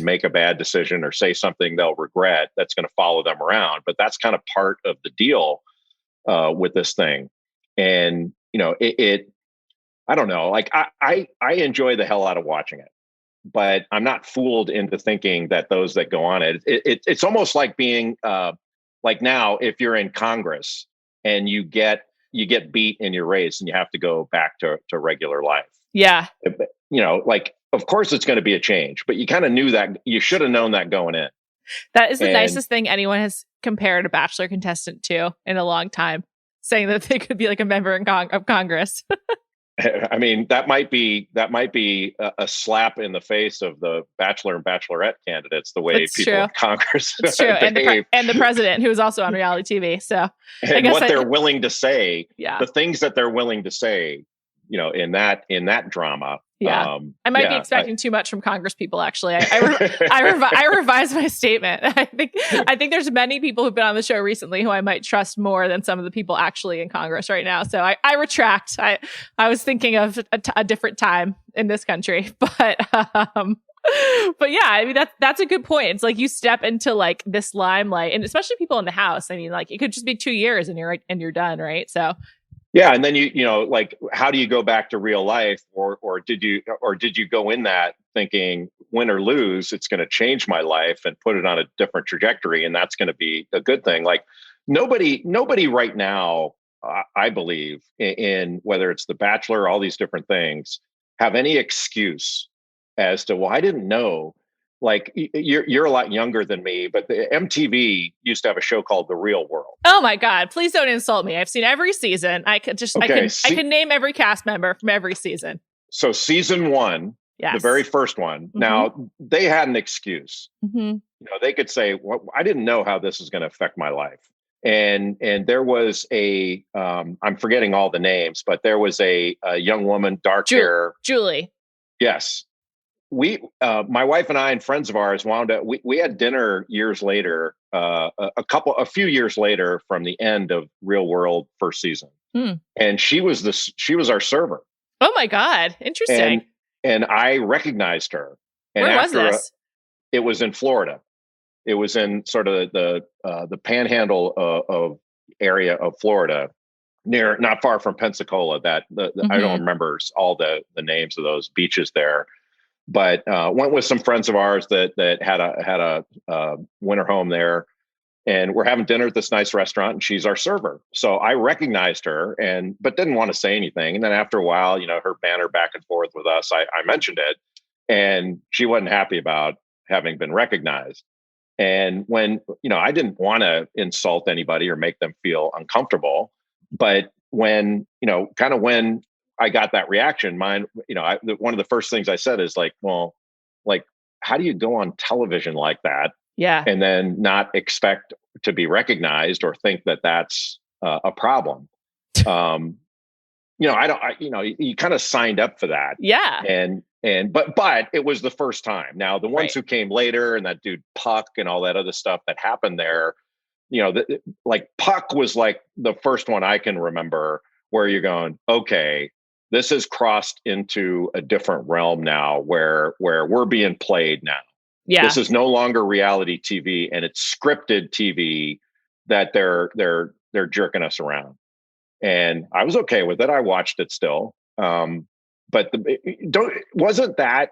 make a bad decision or say something they'll regret that's going to follow them around. But that's kind of part of the deal with this thing. And, you know, I don't know, like, I enjoy the hell out of watching it, but I'm not fooled into thinking that those that go on it's almost like being like, now, if you're in Congress and you get beat in your race and you have to go back to regular life. Yeah. You know, like, of course it's going to be a change, but you kind of knew that. You should have known that going in. That is the nicest thing anyone has compared a Bachelor contestant to in a long time, saying that they could be like a member of Congress. I mean, that might be a slap in the face of the Bachelor and Bachelorette candidates, the way people in Congress behave. And the president, who is also on reality TV. So, and what they're willing to say, yeah, the things that they're willing to say, you know, in that drama. Yeah, I might be expecting too much from Congress people. Actually, I revised my statement. I think there's many people who've been on the show recently who I might trust more than some of the people actually in Congress right now. So I retract. I was thinking of a different time in this country, but yeah, I mean, that's a good point. It's like you step into like this limelight, and especially people in the House. I mean, like, it could just be 2 years and you're done, right? So Yeah, and then like, how do you go back to real life, or did you go in that thinking, win or lose, it's going to change my life and put it on a different trajectory, and that's going to be a good thing. Like, nobody right now, I believe, in whether it's The Bachelor, all these different things, have any excuse as to, well, I didn't know. Like, you're a lot younger than me, but the MTV used to have a show called The Real World. Oh my God, please don't insult me. I've seen every season. I Okay, I can name every cast member from every season. So season one, yes. The very first one, now they had an excuse. They could say, well, I didn't know how this is going to affect my life. And there was I'm forgetting all the names, but there was a young woman, dark hair. Julie. Yes. My wife and I and friends of ours wound up, we had dinner years later, a few years later from the end of Real World first season. And she was our server. Oh my God. Interesting. And I recognized her. And where was this? It was in Florida. It was in sort of the panhandle of area of Florida, not far from Pensacola. I don't remember all the names of those beaches there, but went with some friends of ours that had a winter home there, and we're having dinner at this nice restaurant, and she's our server. So I recognized her, but didn't want to say anything. And then after a while, her banter back and forth with us, I mentioned it, and she wasn't happy about having been recognized. And when, I didn't want to insult anybody or make them feel uncomfortable, but when, when I got that reaction, one of the first things I said is like, well, like, how do you go on television like that? Yeah. And then not expect to be recognized or think that that's a problem. You kind of signed up for that. Yeah. But it was the first time. Now, the ones who came later, and that dude Puck and all that other stuff that happened there, like Puck was like the first one I can remember where you're going, okay, this has crossed into a different realm now where we're being played now. Yeah. This is no longer reality TV, and it's scripted TV that they're jerking us around. And I was okay with it. I watched it still. But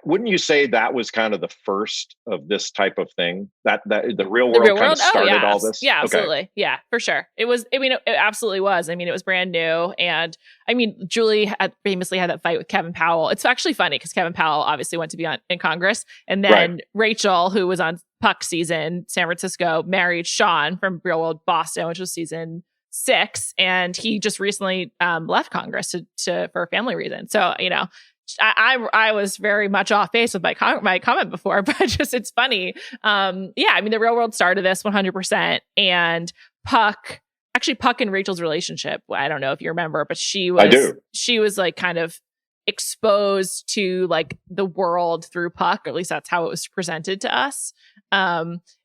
wouldn't you say that was kind of the first of this type of thing, that the real world kind of started all this? Yeah, absolutely. Okay. Yeah, for sure. It was, it absolutely was. I mean, it was brand new. And I mean, Julie famously had that fight with Kevin Powell. It's actually funny because Kevin Powell obviously went to be in Congress. And then Rachel, who was on Puck season, San Francisco, married Sean from Real World Boston, which was season 6, and he just recently left Congress for a family reason. So I was very much off base with my comment before, but just it's funny. I mean, the Real World started this 100%, and Puck and Rachel's relationship, I don't know if you remember, but she was like kind of exposed to like the world through Puck, or at least that's how it was presented to us.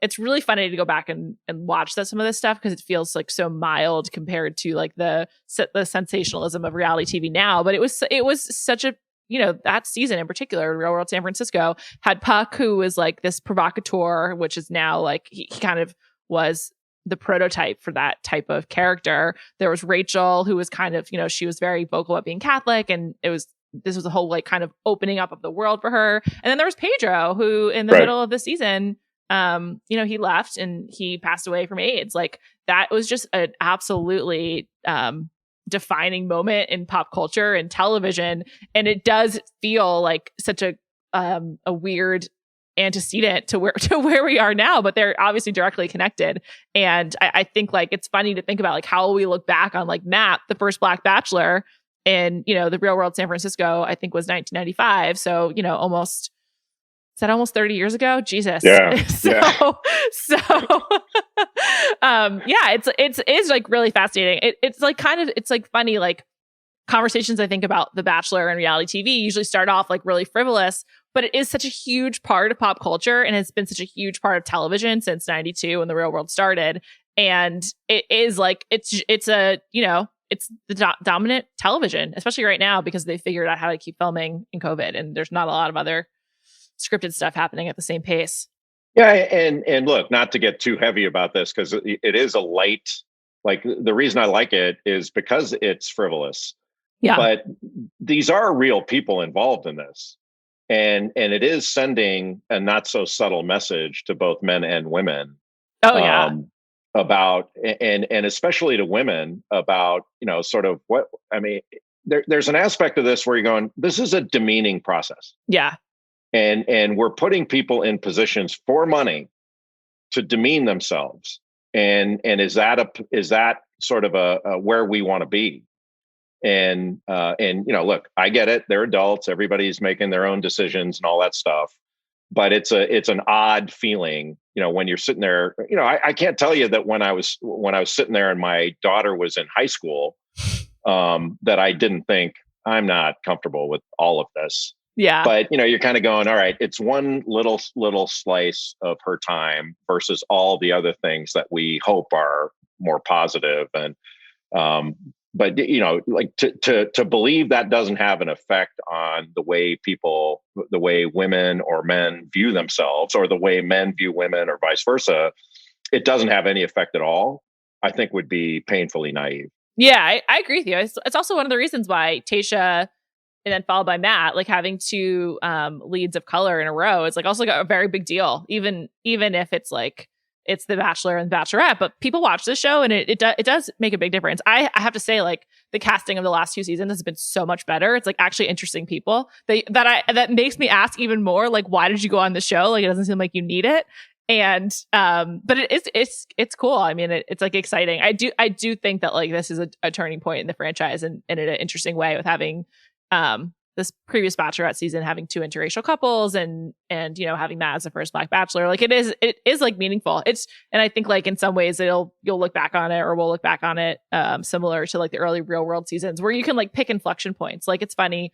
It's really funny to go back and watch some of this stuff because it feels like so mild compared to like the sensationalism of reality TV now. But it was such a, that season in particular, Real World San Francisco had Puck, who was like this provocateur, which is now like he kind of was the prototype for that type of character. There was Rachel, who was kind of, she was very vocal about being Catholic, and this was a whole like kind of opening up of the world for her. And then there was Pedro, who in the middle of the season, he left and he passed away from AIDS. Like that was just an absolutely defining moment in pop culture and television. And it does feel like such a weird antecedent to where we are now, but they're obviously directly connected. And I think like it's funny to think about like how we look back on like Matt, the first Black Bachelor, and the Real World San Francisco, I think was 1995. So almost 30 years ago? Jesus. Yeah. It's like really fascinating. It's like it's like funny, like conversations I think about The Bachelor and reality TV usually start off like really frivolous, but it is such a huge part of pop culture, and it's been such a huge part of television since 92 when the Real World started. And it is like, it's the dominant television, especially right now, because they figured out how to keep filming in COVID, and there's not a lot of other scripted stuff happening at the same pace. Yeah, and look, not to get too heavy about this because it is a light Like the reason I like it is because it's frivolous, Yeah. but these are real people involved in this. And it is sending a not so subtle message to both men and women, Oh yeah. about, and especially to women about, sort of what, I mean, there's an aspect of this where you're going, this is a demeaning process. Yeah. And we're putting people in positions for money to demean themselves. And is that sort of a where we want to be? And look, I get it. They're adults. Everybody's making their own decisions and all that stuff. But it's an odd feeling, when you're sitting there. I can't tell you that when I was sitting there and my daughter was in high school, that I didn't think, I'm not comfortable with all of this. Yeah. But you're kind of going, all right, it's one little slice of her time versus all the other things that we hope are more positive. And but like to believe that doesn't have an effect on the way women or men view themselves, or the way men view women, or vice versa, it doesn't have any effect at all, I think would be painfully naive. Yeah, I agree with you. It's also one of the reasons why Tayshia, and then followed by Matt, like having two leads of color in a row, is like also a very big deal. Even if it's like it's The Bachelor and The Bachelorette, but people watch this show and it does make a big difference. I have to say, like, the casting of the last 2 seasons has been so much better. It's like actually interesting people that makes me ask even more, like, why did you go on the show? Like, it doesn't seem like you need it. And but it's cool. I mean, it's like exciting. I do think that like this is a turning point in the franchise, and in an interesting way, with having this previous Bachelorette season having 2 interracial couples, and having Matt as the first Black Bachelor. Like it is like meaningful. And I think like in some ways you'll look back on it, or we'll look back on it similar to like the early Real World seasons, where you can like pick inflection points. Like it's funny.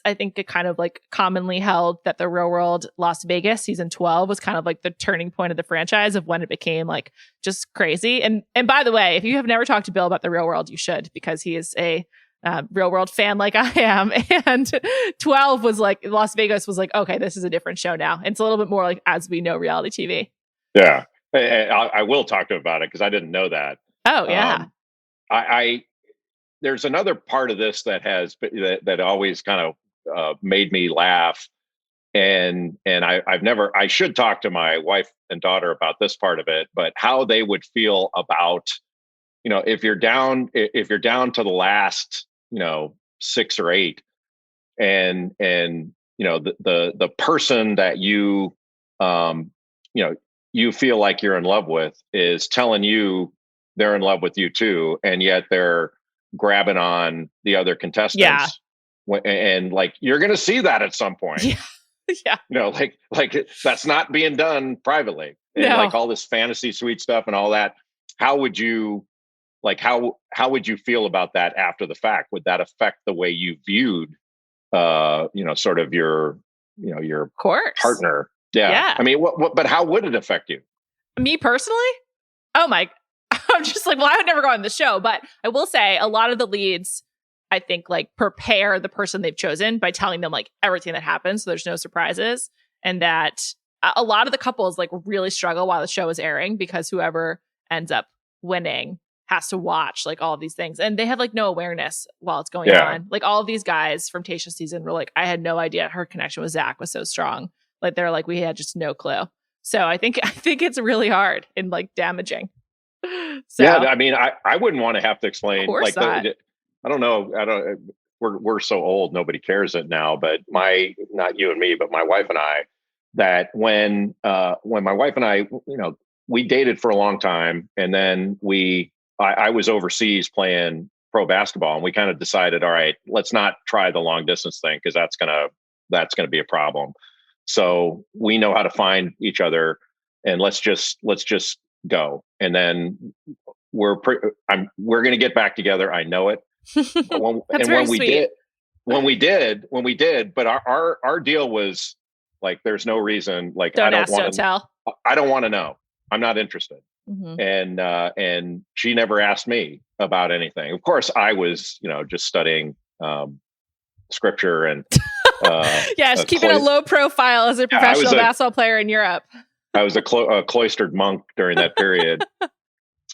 I think it kind of like commonly held that the Real World Las Vegas season 12 was kind of like the turning point of the franchise, of when it became like just crazy. And by the way, if you have never talked to Bill about the Real World, you should, because he is a Real World fan like I am. And 12 was like, Las Vegas was like, okay, this is a different show now. It's a little bit more like as we know reality TV. Yeah. I will talk to him about it, because I didn't know that. Oh yeah. I there's another part of this that always kind of made me laugh. And I should talk to my wife and daughter about this part of it, but how they would feel about, if you're down to the last, 6 or 8, and the person that you you feel like you're in love with is telling you they're in love with you too, and yet they're grabbing on the other contestants. Yeah. And like, you're going to see that at some point. Yeah. Yeah. Like that's not being done privately. And like all this fantasy suite stuff and all that. How would you feel about that after the fact? Would that affect the way you viewed, sort of your partner? Yeah. I mean, but how would it affect you? Me personally? Oh my, I'm just like, well, I would never go on the show, but I will say a lot of the leads, I think, like prepare the person they've chosen by telling them like everything that happens, so there's no surprises. And that a lot of the couples like really struggle while the show is airing, because whoever ends up winning has to watch like all of these things, and they have like no awareness while it's going on. Like all of these guys from Tayshia's season were like, I had no idea her connection with Zach was so strong. Like they're like, we had just no clue. So I think it's really hard and like damaging. So, yeah, I mean, I wouldn't want to have to explain. Like, I don't know. We're so old, nobody cares it now. But not you and me, but my wife and I, that when my wife and I, we dated for a long time, and then I was overseas playing pro basketball, and we kind of decided, all right, let's not try the long distance thing, because that's gonna be a problem. So we know how to find each other, and let's just go. And then we're going to get back together. I know it. When we did, but our deal was like, there's no reason. Like, I don't want to know. I'm not interested. Mm-hmm. And she never asked me about anything. Of course, I was, just studying scripture and keeping a low profile as a professional basketball player in Europe. I was a cloistered monk during that period.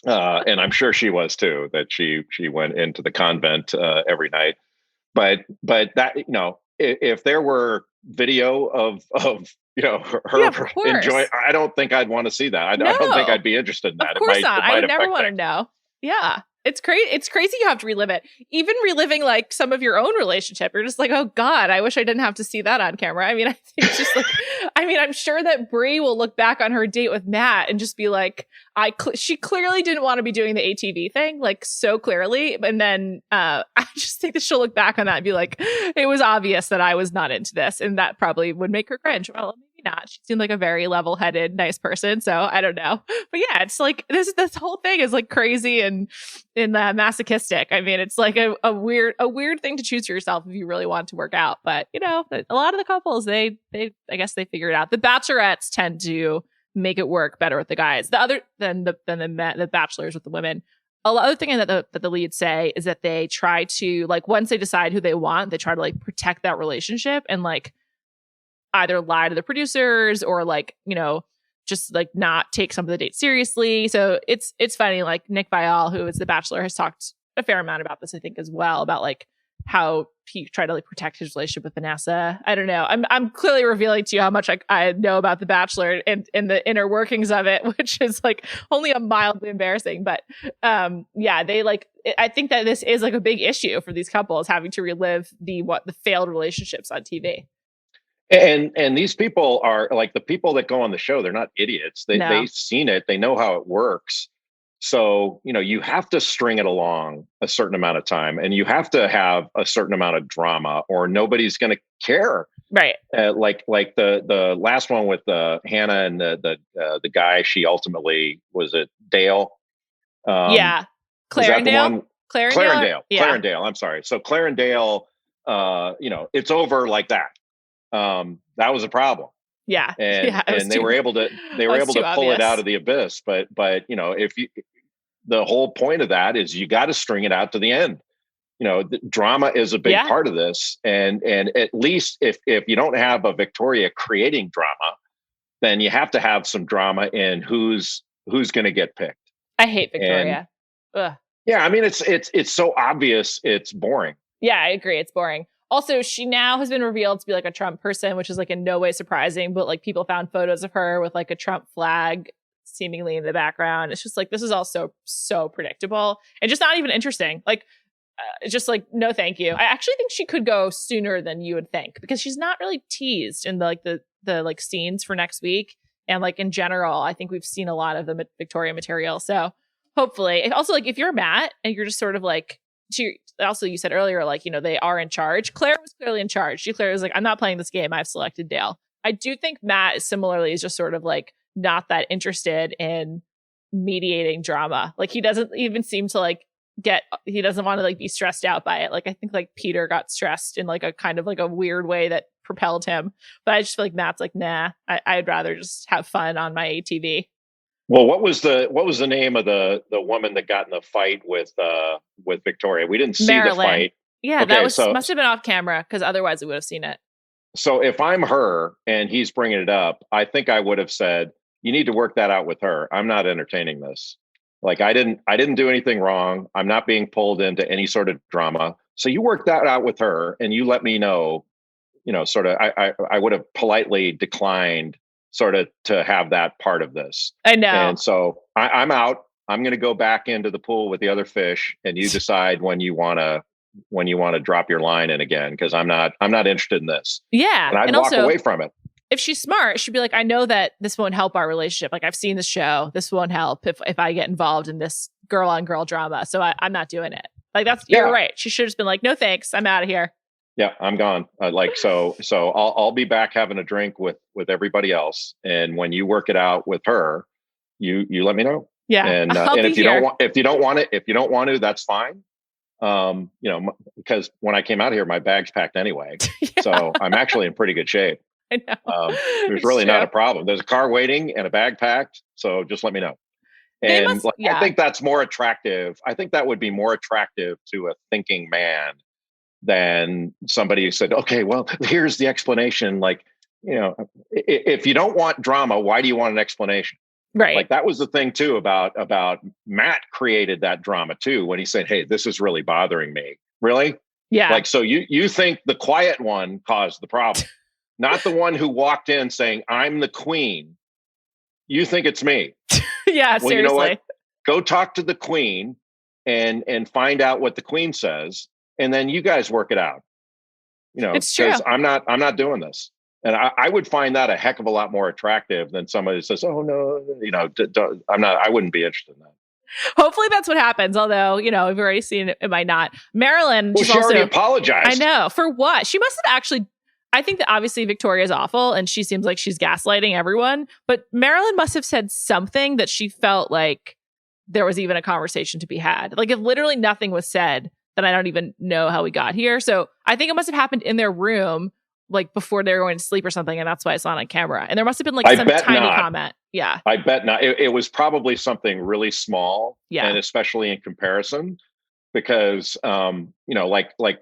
And I'm sure she was too, that she went into the convent every night. But that, if there were video of Yeah, of her enjoy, course. I don't think I'd want to see that. I don't think No, I'd be interested in of that. course not. It I might would never affect want to things. know. Yeah. It's crazy. It's crazy you have to relive it. Even reliving like some of your own relationship. You're just like, oh God, I wish I didn't have to see that on camera. I mean, I think it's just like, I mean, I'm sure that Brie will look back on her date with Matt and just be like, she clearly didn't want to be doing the ATV thing, like so clearly. And then I just think that she'll look back on that and be like, it was obvious that I was not into this. And that probably would make her cringe. Well, maybe not. She seemed like a very level-headed, nice person. So I don't know. But yeah, it's like this whole thing is like crazy and masochistic. I mean, it's like a weird thing to choose for yourself if you really want to work out. But a lot of the couples, they I guess they figure it out. The bachelorettes tend to make it work better with the guys. The other than the bachelors with the women. Other thing that the leads say is that they try to, like, once they decide who they want, they try to like protect that relationship and like either lie to the producers or like just like not take some of the dates seriously. So it's funny. Like Nick Viall, who is the Bachelor, has talked a fair amount about this, I think, as well, about like how he tried to like protect his relationship with Vanessa. I don't know. I'm clearly revealing to you how much I know about the Bachelor and the inner workings of it, which is like only a mildly embarrassing. But yeah, they like. I think that this is like a big issue for these couples, having to relive the failed relationships on TV. And these people are like, the people that go on the show, they're not idiots. They've seen it. They know how it works. So, you have to string it along a certain amount of time, and you have to have a certain amount of drama, or nobody's going to care. Right. Like the last one with Hannah and the guy. She ultimately, was it Dale? Yeah. Was that the one? Clarendale. Yeah. Clarendale. I'm sorry. So Clarendale. It's over like that. That was a problem. Yeah. And they were able to pull it out of the abyss. But if you, the whole point of that is you got to string it out to the end. The drama is a big part of this. And at least if you don't have a Victoria creating drama, then you have to have some drama in who's going to get picked. I hate Victoria. Ugh. Yeah. I mean, it's so obvious. It's boring. Yeah, I agree. It's boring. Also, she now has been revealed to be like a Trump person, which is like in no way surprising, but like people found photos of her with like a Trump flag seemingly in the background. It's just like, this is all so predictable and just not even interesting. Like, just like, no, thank you. I actually think she could go sooner than you would think, because she's not really teased in the like scenes for next week. And like in general, I think we've seen a lot of the Victoria material. So hopefully, also like if you're Matt and you're just sort of like, also you said earlier, like, they are in charge. Claire was clearly in charge. She clearly was like, I'm not playing this game. I've selected Dale. I do think Matt similarly is just sort of like not that interested in mediating drama. Like he doesn't even seem to like he doesn't want to like be stressed out by it. Like I think like Peter got stressed in like a kind of like a weird way that propelled him. But I just feel like Matt's like, nah, I'd rather just have fun on my ATV. Well, what was the name of the woman that got in the fight with Victoria? We didn't see Marilyn. the fight. Yeah, okay, must have been off camera, because otherwise we would have seen it. So if I'm her and he's bringing it up, I think I would have said, you need to work that out with her. I'm not entertaining this. Like I didn't do anything wrong. I'm not being pulled into any sort of drama. So you work that out with her and you let me know, sort of, I would have politely declined sort of to have that part of this. I know. And so I'm out. I'm going to go back into the pool with the other fish, and you decide when you want to drop your line in again, because I'm not interested in this. Yeah. And I'd walk also away from it. If she's smart, she'd be like, I know that this won't help our relationship. Like I've seen the show. This won't help if I get involved in this girl on girl drama. So I'm not doing it. Like you're right. She should have just been like, no, thanks. I'm out of here. Yeah, I'm gone. So I'll be back having a drink with everybody else. And when you work it out with her, you let me know. Yeah. And if you don't want to, that's fine. Because when I came out here, my bag's packed anyway. Yeah. So I'm actually in pretty good shape. I know. There's really not a problem. There's a car waiting and a bag packed. So just let me know. And I think that's more attractive. I think that would be more attractive to a thinking man than somebody who said, okay, well, here's the explanation. Like, if you don't want drama, why do you want an explanation? Right. Like that was the thing too about Matt created that drama too when he said, "Hey, this is really bothering me." Really? Yeah. Like, so you think the quiet one caused the problem, not the one who walked in saying, "I'm the queen." You think it's me. Yeah, Well, seriously. you know what? Go talk to the queen and find out what the queen says, and then you guys work it out. It's true. Because I'm not doing this. And I would find that a heck of a lot more attractive than somebody who says, "Oh no, I'm not." I wouldn't be interested in that. Hopefully that's what happens. Although, we've already seen it might not. Marilyn, well, she already apologized. I know. For what? She must have actually. I think that obviously Victoria's awful and she seems like she's gaslighting everyone. But Marilyn must have said something that she felt like there was even a conversation to be had. Like if literally nothing was said, then I don't even know how we got here. So I think it must have happened in their room, like before they were going to sleep or something. And that's why it's not on camera. And there must have been like some tiny comment. Yeah. I bet not. It was probably something really small. Yeah. And especially in comparison, because, like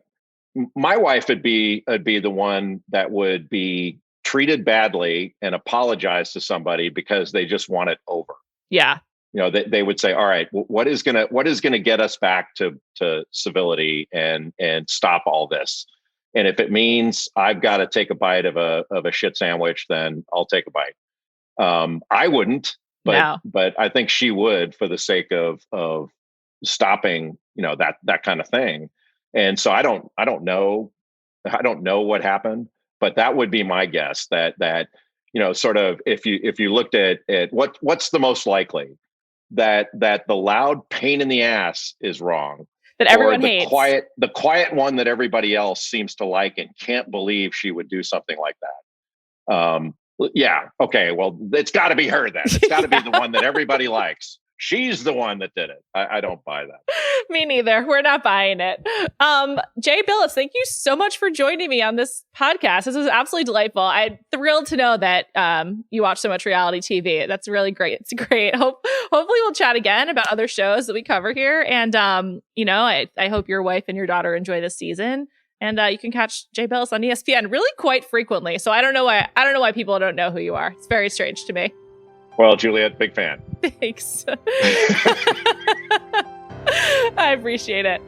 my wife would be the one that would be treated badly and apologize to somebody because they just want it over. Yeah. They would say, "All right, what is gonna get us back to civility and stop all this? And if it means I've got to take a bite of a shit sandwich, then I'll take a bite." I wouldn't, but I think she would for the sake of stopping, that kind of thing. And so I don't know what happened, but that would be my guess that sort of if you looked at what's the most likely that the loud pain in the ass is wrong, that everyone or hates, the quiet one that everybody else seems to like and can't believe she would do something like that. Yeah. Okay. Well, it's got to be her then. It's got to be the one that everybody likes. She's the one that did it. I don't buy that. Me neither. We're not buying it. Jay Bilas, thank you so much for joining me on this podcast. This was absolutely delightful. I'm thrilled to know that you watch so much reality TV. That's really great. It's great. Hopefully we'll chat again about other shows that we cover here. And, I hope your wife and your daughter enjoy this season. And you can catch Jay Bilas on ESPN really quite frequently. So I don't know why people don't know who you are. It's very strange to me. Well, Juliet, big fan. Thanks. I appreciate it.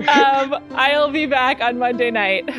I'll be back on Monday night.